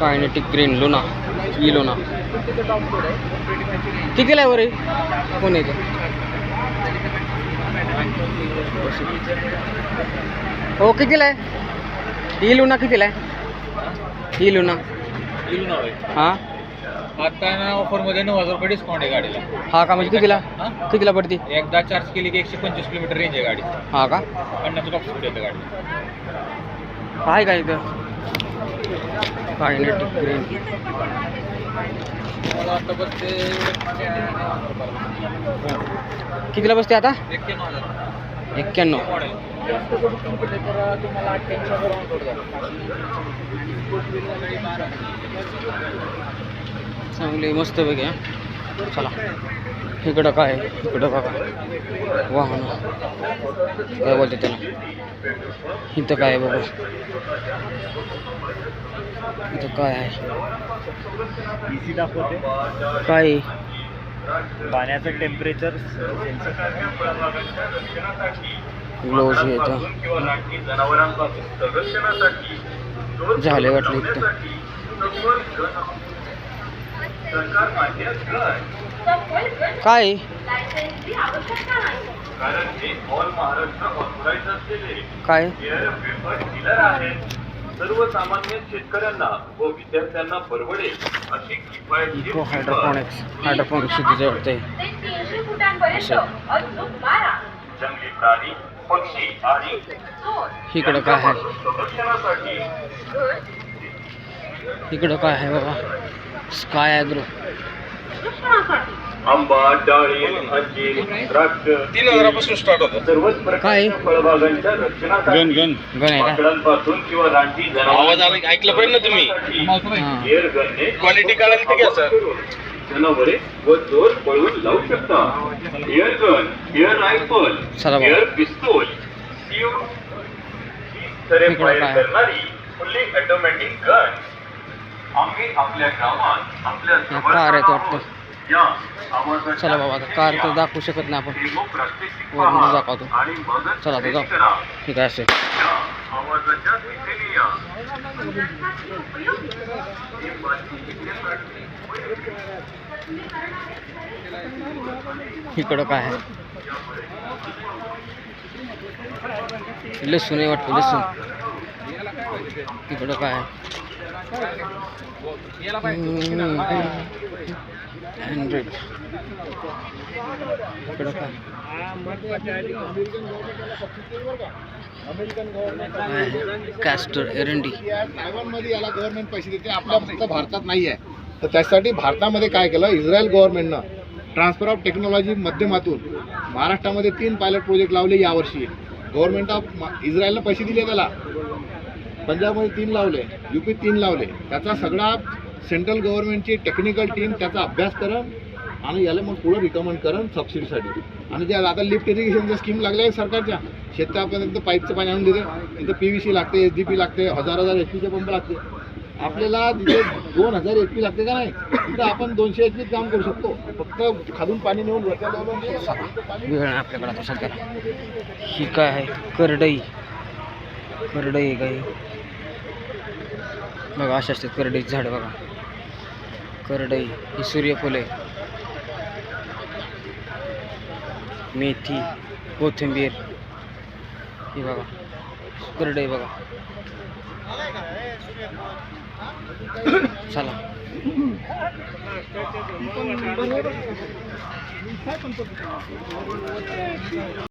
Kinetic green Luna E Luna कितीला आहे बरे कोण येतं हो कितीला आहे ई लुना कितीला आहे ई लुना हां आता ना ऑफरमध्ये 9,000 रुपये डिस्काउंट आहे गाडीला. हा का म्हणजे कितीला पडती एकदा चार्ज केली की 125 किलोमीटर रेंज आहे गाडी. हा का 50 टॉप स्पीड येते गाडी. काय काय इथं कायनेटिक ग्रीन मला आता बसते कितीला बसते आता 91 मॉडेल. तुम्हाला 88 चांगली मस्त बघा. चला इकडं काय इकडं बघा वाहन काय बोलते त्याला इथं काय बघा इथं काय आहे काय पाण्याचं टेम्परेचर ग्लोव्ज येतं झाले वाटले इथं काय काय सर्वसामान्य शेतकऱ्यांना व विद्यार्थ्यांना परवडेल अशी किफायतशीर हायड्रोपोनिक्स शेतीचे वाटते जंगली प्राणी पक्षी आणि इकडं काय आहे संरक्षणासाठी इकडं काय आहे बाबा स्काय ॲग्रो आंबा डाळिंब अंजीर द्राक्ष 3,000 स्टार्ट होतं. सर्वच काय? प्रकारच्या फळबागांच्या रक्षणासाठी गण आहे का माकडांपासून किंवा रानटी आवाज आला ऐकलं पाहिजे ना तुम्ही. हां एअर गनने क्वालिटी काढायला ते घ्या सर. जनावरे व चोर पळवून लावू शकता. एअर गन, एअर रायफल, चला बाबा. एअर पिस्तूल, तरे इकडं फायर काय? करणारी फुल्ली ऑटोमॅटिक गन आम्ही आपल्या गावात आपल्या कार आहेत वाटतं. या आवाजाच्या चला बाबा आता कार तर दाखवू शकत नाही आपण डेमो प्रात्यक्षिक वरून पहा दाखवतो. आणि मगच चला आता खरेदी जाऊ करा. ठीक आहे असेल या आवाजाच्या दिशेने या. ही माहिती घेण्यासाठी इकडं काय आहे लसूण आहे वाटतं लसूण इकडं काय आहे हँड्रेड इकडं काय कॅस्टर एरंडी तायवानमध्ये याला गव्हर्नमेंट पैसे देते आपल्या फक्त भारतात नाही आहे. तर त्यासाठी भारतामध्ये काय केलं इस्रायल गव्हर्नमेंटनं ट्रान्सफर ऑफ टेक्नॉलॉजी माध्यमातून महाराष्ट्रामध्ये 3 पायलट प्रोजेक्ट लावले यावर्षी. गव्हर्नमेंट ऑफ इस्रायलनं पैसे दिले त्याला. पंजाबमध्ये 3 लावले, UP 3 लावले. त्याचा सगळा सेंट्रल गव्हर्नमेंटची टेक्निकल टीम त्याचा अभ्यास करण आणि याला मग पुढं रिकमेंड करण सबसिडीसाठी. आणि ज्या आता लिफ्ट इरिगेशनच्या स्कीम लागल्या आहेत सरकारच्या शेतापर्यंत पाईपचं पाणी आणून देते. तिथं PVC लागते, SDP लागते, 1000 HP पंप लागते. आपल्याला जिथे 2000 HP लागते का नाही तिथं आपण 200 HP काम करू शकतो. फक्त खालून पाणी नेऊन वरच्या वेळ आहे आपल्याकडे आता सध्याला. ही काय आहे करडई आहे काही बघा अशा असतात करडईची झाड बघा करडई ही सूर्यफुले मेथी कोथिंबीर ही बघा करडई बघा चला